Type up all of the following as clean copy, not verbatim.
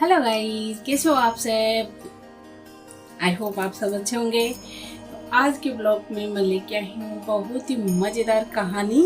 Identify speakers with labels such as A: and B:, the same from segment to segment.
A: Hello guys, कैसे हो आप सब। आई होप आप सब अच्छे होंगे। आज के ब्लॉग में मैं लेके आई हूँ बहुत ही मज़ेदार कहानी।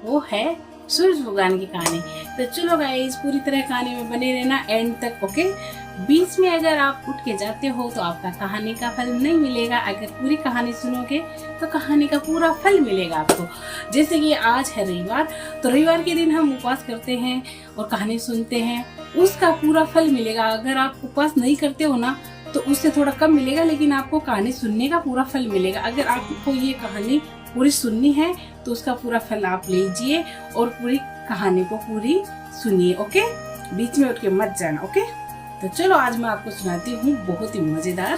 A: वो है सूरज भगवान की कहानी। तो चलो गाइस, पूरी तरह कहानी में बने रहना एंड तक, ओके। बीच में अगर आप उठ के जाते हो तो आपका कहानी का फल नहीं मिलेगा। अगर पूरी कहानी सुनोगे तो कहानी का पूरा फल मिलेगा आपको। जैसे कि आज है रविवार, तो रविवार के दिन हम उपवास करते हैं और कहानी सुनते हैं, उसका पूरा फल मिलेगा। अगर आप उपवास नहीं करते हो ना तो उससे थोड़ा कम मिलेगा, लेकिन आपको कहानी सुनने का पूरा फल मिलेगा। अगर आपको ये कहानी पूरी सुननी है तो उसका पूरा फल आप लीजिए और पूरी कहानी को पूरी सुनिए, ओके। बीच में उठ के मत जाना, ओके। तो चलो आज मैं आपको सुनाती हूँ बहुत ही मजेदार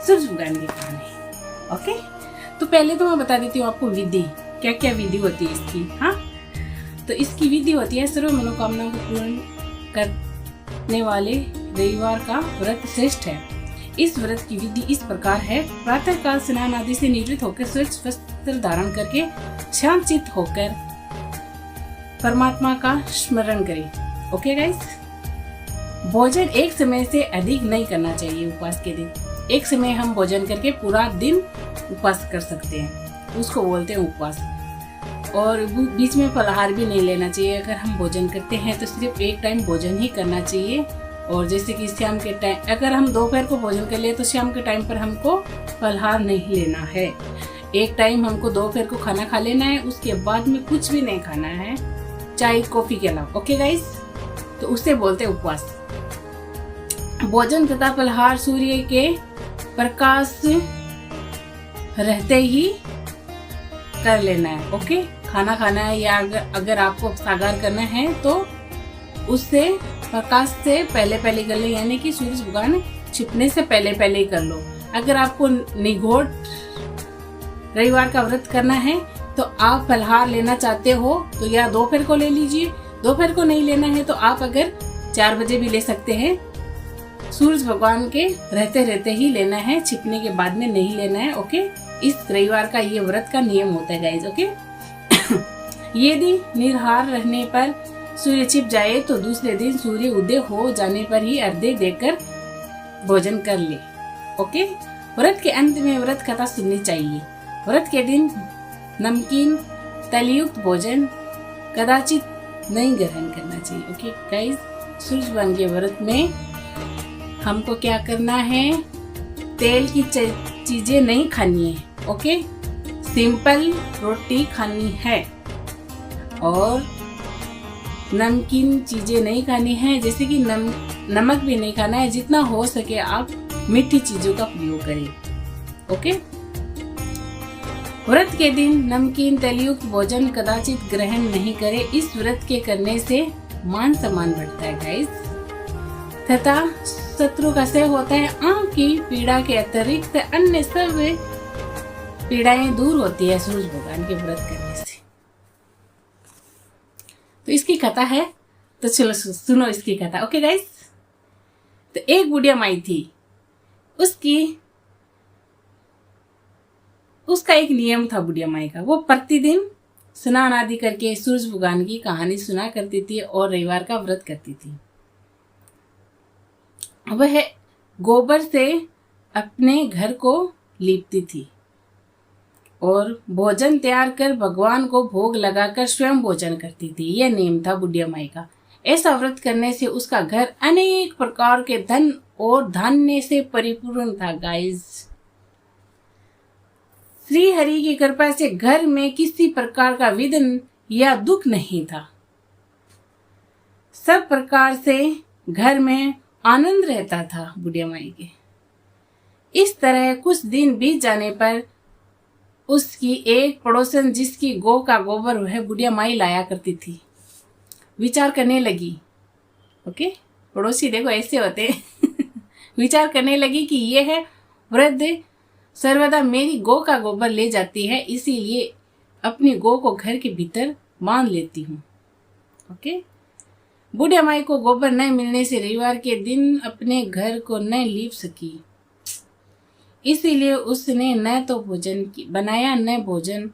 A: सूरज भगवान की कहानी, ओके। तो पहले तो मैं बता देती हूँ आपको विधि, क्या क्या विधि होती है इसकी। हाँ, तो इसकी विधि होती है सर्व मनोकामनाओं को पूर्ण करने वाले रविवार का व्रत श्रेष्ठ है। इस व्रत की विधि इस प्रकार है। प्रातः काल स्नान आदि से निवृत्त होकर स्वच्छ वस्त्र धारण करके शांत चित्त होकर परमात्मा का स्मरण करें, ओके गाइस। भोजन एक समय से अधिक नहीं करना चाहिए उपवास के दिन। एक समय हम भोजन करके पूरा दिन उपवास कर सकते हैं, उसको बोलते हैं उपवास। और बीच में फलाहार भी नहीं लेना चाहिए। अगर हम भोजन करते हैं तो सिर्फ एक टाइम भोजन ही करना चाहिए। और जैसे कि शाम के टाइम, अगर हम दोपहर को भोजन कर लिए तो शाम के टाइम पर हमको फलाहार नहीं लेना है। एक टाइम हमको दोपहर को खाना खा लेना है, उसके बाद में कुछ भी नहीं खाना है, चाय कॉफी के अलावा, ओके गाइस। तो उसे बोलते हैं उपवास। भोजन तथा फलाहार सूर्य के प्रकाश रहते ही कर लेना है, ओके। खाना खाना है या अगर आपको सागार करना है तो उससे प्रकाश से पहले पहले कर लो, यानी कि सूरज भगवान छिपने से पहले पहले ही कर लो। अगर आपको निगोड़ रविवार का व्रत करना है तो आप फलाहार लेना चाहते हो तो या दोपहर को ले लीजिए। दोपहर को नहीं लेना है तो आप अगर 4 बजे भी ले सकते हैं। सूरज भगवान के रहते रहते ही लेना है, छिपने के बाद में नहीं लेना है, ओके। इस रविवार का ये व्रत का नियम होता है गाइज, ओके। यदि निराहार रहने पर सूर्य छिप जाए तो दूसरे दिन सूर्य उदय हो जाने पर ही अर्घ्य देकर भोजन कर ले, ओके। व्रत के अंत में व्रत कथा सुननी चाहिए। व्रत के दिन नमकीन तलयुक्त भोजन कदाचित नहीं ग्रहण करना चाहिए, ओके गाइज। सूरज भगवान के व्रत में हमको क्या करना है, तेल की चीजें नहीं खानी है, ओके। सिंपल रोटी खानी है और नमकीन चीजें नहीं खानी है, जैसे कि नमक भी नहीं खाना है। जितना हो सके आप मीठी चीजों का प्रयोग करें, ओके। व्रत के दिन नमकीन तलयुक्त भोजन कदाचित ग्रहण नहीं करें। इस व्रत के करने से मान सम्मान बढ़ता है गाइस, तथा शत्रु का क्षय होता है। आंख की पीड़ा के अतिरिक्त अन्य सब पीड़ाएं दूर होती है सूरज भगवान के व्रत करने से। तो इसकी कथा है, तो चलो सुनो इसकी कथा, ओके गाइस। तो एक बुढ़िया माई थी, उसका एक नियम था बुढ़िया माई का। वो प्रतिदिन स्नान आदि करके सूरज भगवान की कहानी सुना करती थी और रविवार का व्रत करती थी। वह गोबर से अपने घर को लीपती थी और भोजन तैयार कर भगवान को भोग लगाकर स्वयं भोजन करती थी। यह नियम था बुढ़िया माई का। ऐसा व्रत करने से उसका घर अनेक प्रकार के धन और धान्य से परिपूर्ण था गाइस। श्री हरि की कृपा से घर में किसी प्रकार का विघ्न या दुख नहीं था। सब प्रकार से घर में आनंद रहता था बुढ़िया माई के। इस तरह कुछ दिन बीत जाने पर उसकी एक पड़ोसन, जिसकी गौ का गोबर वह बुढ़िया माई लाया करती थी, विचार करने लगी, ओके। पड़ोसी देखो ऐसे होते विचार करने लगी कि यह है वृद्ध सर्वदा मेरी गौ का गोबर ले जाती है, इसीलिए अपनी गौ को घर के भीतर बांध लेती हूँ, ओके। बुढ़िया माई को गोबर न मिलने से रविवार के दिन अपने घर को न लीप सकी, इसीलिए उसने न तो भोजन बनाया, न भोजन,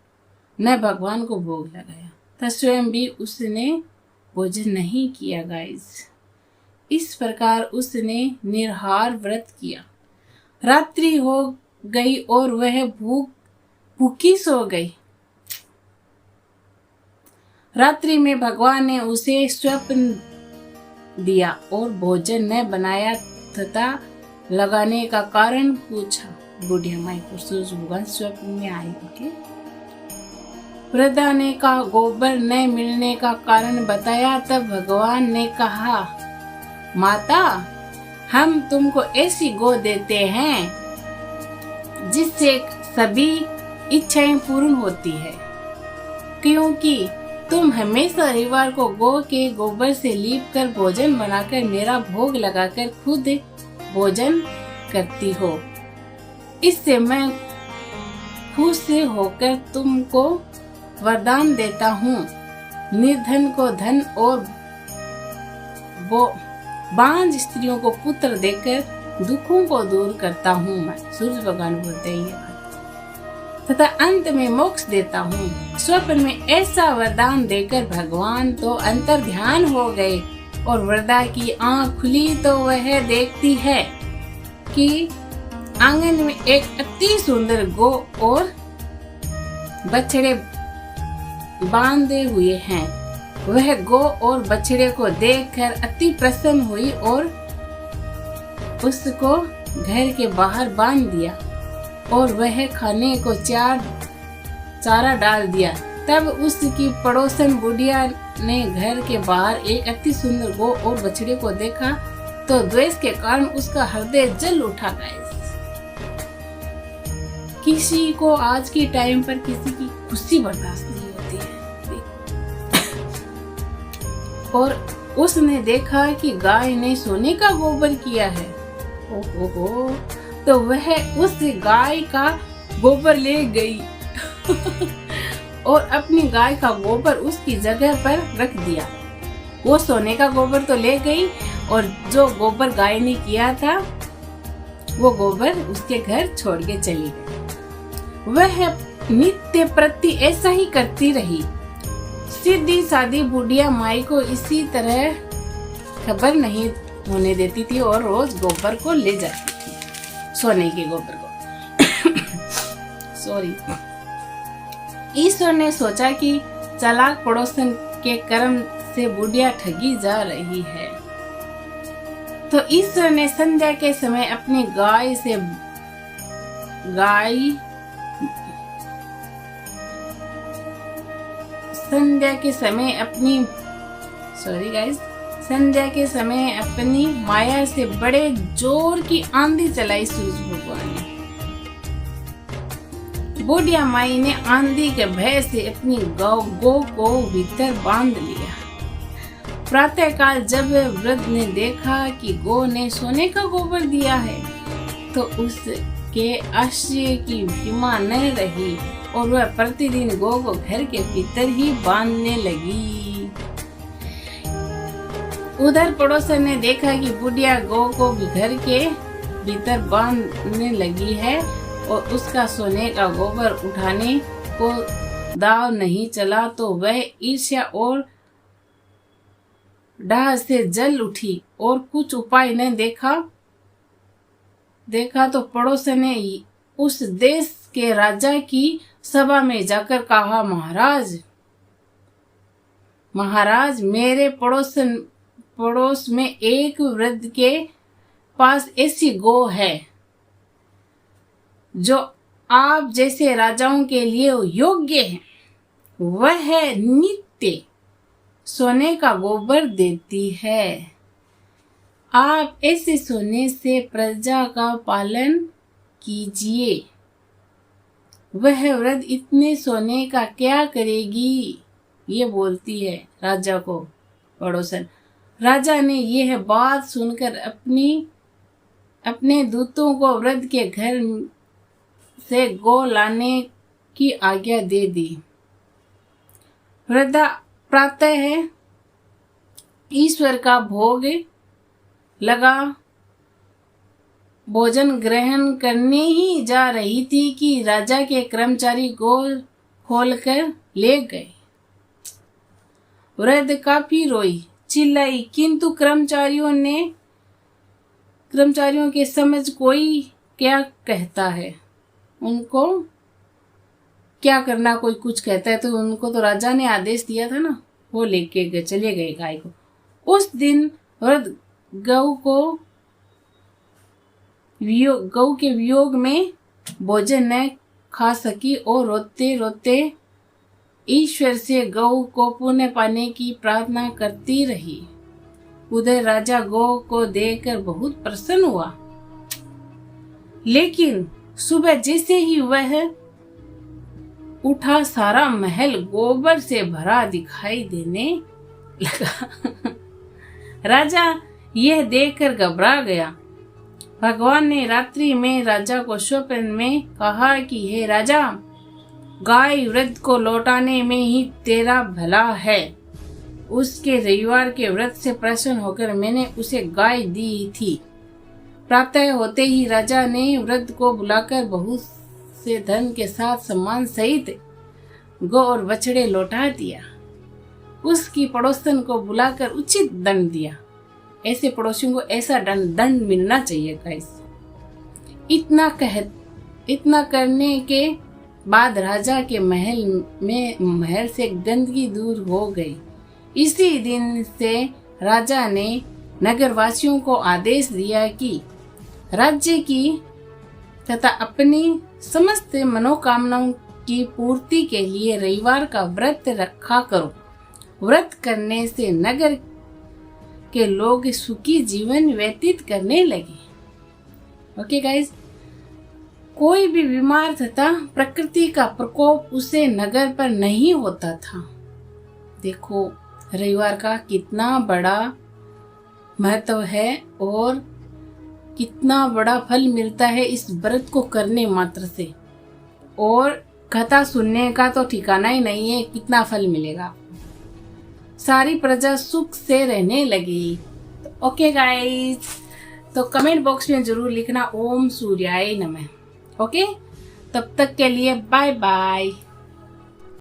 A: न भगवान को भोग लगाया, तथा स्वयं भी उसने भोजन नहीं किया गाइस। इस प्रकार उसने निराहार व्रत किया। रात्रि हो गई और वह भूखी सो गई। रात्रि में भगवान ने उसे स्वप्न दिया और भोजन न बनाया तथा लगाने का कारण पूछा। बुढ़िया माई को सूरज भगवान स्वप्न में आए। वृद्धा ने कहा गोबर न मिलने का कारण बताया। तब भगवान ने कहा माता, हम तुमको ऐसी गो देते हैं जिससे सभी इच्छाएं पूर्ण होती है, क्योंकि तुम हमेशा रविवार को गौ के गोबर से लीप कर भोजन बनाकर मेरा भोग लगाकर खुद भोजन करती हो। इससे मैं खुश होकर तुमको वरदान देता हूँ। निर्धन को धन और बांझ स्त्रियों को पुत्र देकर दुखों को दूर करता हूँ मैं। सूरज भगवान बोलते हैं तथा अंत में मोक्ष देता हूँ। स्वप्न में ऐसा वरदान देकर भगवान तो अंतर ध्यान हो गए और वृद्धा की आंख खुली तो वह देखती है कि आंगन में एक अति सुंदर गौ और बछड़े बांधे हुए हैं। वह गौ और बछड़े को देखकर अति प्रसन्न हुई और उसको घर के बाहर बांध दिया और वह खाने को चारा डाल दिया। तब उसकी पड़ोसन बुढ़िया ने घर के बाहर एक अति सुंदर गौ और बछड़े को देखा तो द्वेष के कारण उसका हृदय जल उठा। किसी को आज के टाइम पर किसी की खुशी बर्दाश्त नहीं होती है। और उसने देखा कि गाय ने सोने का गोबर किया है। ओहो, तो वह उस गाय का गोबर ले गई और अपनी गाय का गोबर उसकी जगह पर रख दिया। वो सोने का गोबर तो ले गई और जो गोबर गाय ने किया था वो गोबर उसके घर छोड़ के चली गई। वह नित्य प्रति ऐसा ही करती रही। सीधी सादी बुढ़िया माई को इसी तरह खबर नहीं होने देती थी और रोज गोबर को ले जाती थी, सोने के गोबर को। सॉरी। ईश्वर ने सोचा कि चालाक पड़ोसन के कर्म से बुढ़िया ठगी जा रही है, तो ईश्वर ने संध्या के समय अपनी संध्या के समय अपनी माया से बड़े जोर की आंधी चलाई सूरज भगवान ने। बुढ़िया माई ने आंधी के भय से अपनी गौ को भीतर बांध लिया। प्रातः काल जब वृद्ध ने देखा कि गौ ने सोने का गोबर दिया है तो उसके आश्चर्य की सीमा न रही और वह प्रतिदिन गौ को घर के भीतर ही बांधने लगी। उधर पड़ोसन ने देखा कि बुढ़िया गौ को घर के भीतर बांधने लगी है और उसका सोने का गोबर उठाने को दाव नहीं चला, तो वह ईर्ष्या और डाह से जल उठी और कुछ उपाय न देखा तो पड़ोसन ने उस देश के राजा की सभा में जाकर कहा, महाराज मेरे पड़ोस में एक वृद्ध के पास ऐसी गौ है जो आप जैसे राजाओं के लिए योग्य है। वह नित्य सोने का गोबर देती है। आप ऐसे सोने से प्रजा का पालन कीजिए। वह वृद्ध इतने सोने का क्या करेगी, ये बोलती है राजा को पड़ोसन। राजा ने यह बात सुनकर अपने दूतों को वृद्ध के घर से गौ लाने की आज्ञा दे दी। वृद्धा प्रातः ईश्वर का भोग लगा भोजन ग्रहण करने ही जा रही थी कि राजा के कर्मचारी गौ खोलकर ले गए। वृद्ध काफी रोई, चिल्लाई, किंतु कर्मचारियों के समझ कोई क्या कहता है, उनको क्या करना, कोई कुछ कहता है तो उनको तो राजा ने आदेश दिया था ना, वो लेके चले गए गाय को। उस दिन वृद्ध गौ के वियोग में भोजन न खा सकी और रोते रोते ईश्वर से गौ को पुण्य पाने की प्रार्थना करती रही। उधर राजा गौ को देखकर बहुत प्रसन्न हुआ, लेकिन सुबह जैसे ही वह उठा सारा महल गोबर से भरा दिखाई देने लगा। राजा यह देखकर घबरा गया। भगवान ने रात्रि में राजा को स्वप्न में कहा कि हे राजा, गाय वृद्ध को लौटाने में ही तेरा भला है। उसके रविवार के व्रत से प्रसन्न होकर मैंने उसे गाय दी थी। प्रातः होते ही राजा ने वृद्ध को बुलाकर बहुत से धन के साथ सम्मान सहित गौ और बछड़े लौटा दिया। उसकी पड़ोसन को बुलाकर उचित दंड दिया। ऐसे पड़ोसियों को ऐसा दंड मिलना चाहिए गाइस। इतना करने के बाद राजा के महल से गंदगी दूर हो गई। इसी दिन से राजा ने नगरवासियों को आदेश दिया कि राज्य की तथा अपनी समस्त मनोकामनाओं की पूर्ति के लिए रविवार का व्रत रखा करो। व्रत करने से नगर के लोग सुखी जीवन व्यतीत करने लगे। ओके गाइस, कोई भी बीमार तथा प्रकृति का प्रकोप उसे नगर पर नहीं होता था। देखो रविवार का कितना बड़ा महत्व है और कितना बड़ा फल मिलता है इस व्रत को करने मात्र से। और कथा सुनने का तो ठिकाना ही नहीं है, कितना फल मिलेगा। सारी प्रजा सुख से रहने लगी। ओके गाइस, तो कमेंट बॉक्स में जरूर लिखना ओम सूर्याय नमः। ओके, तब तक के लिए बाय बाय।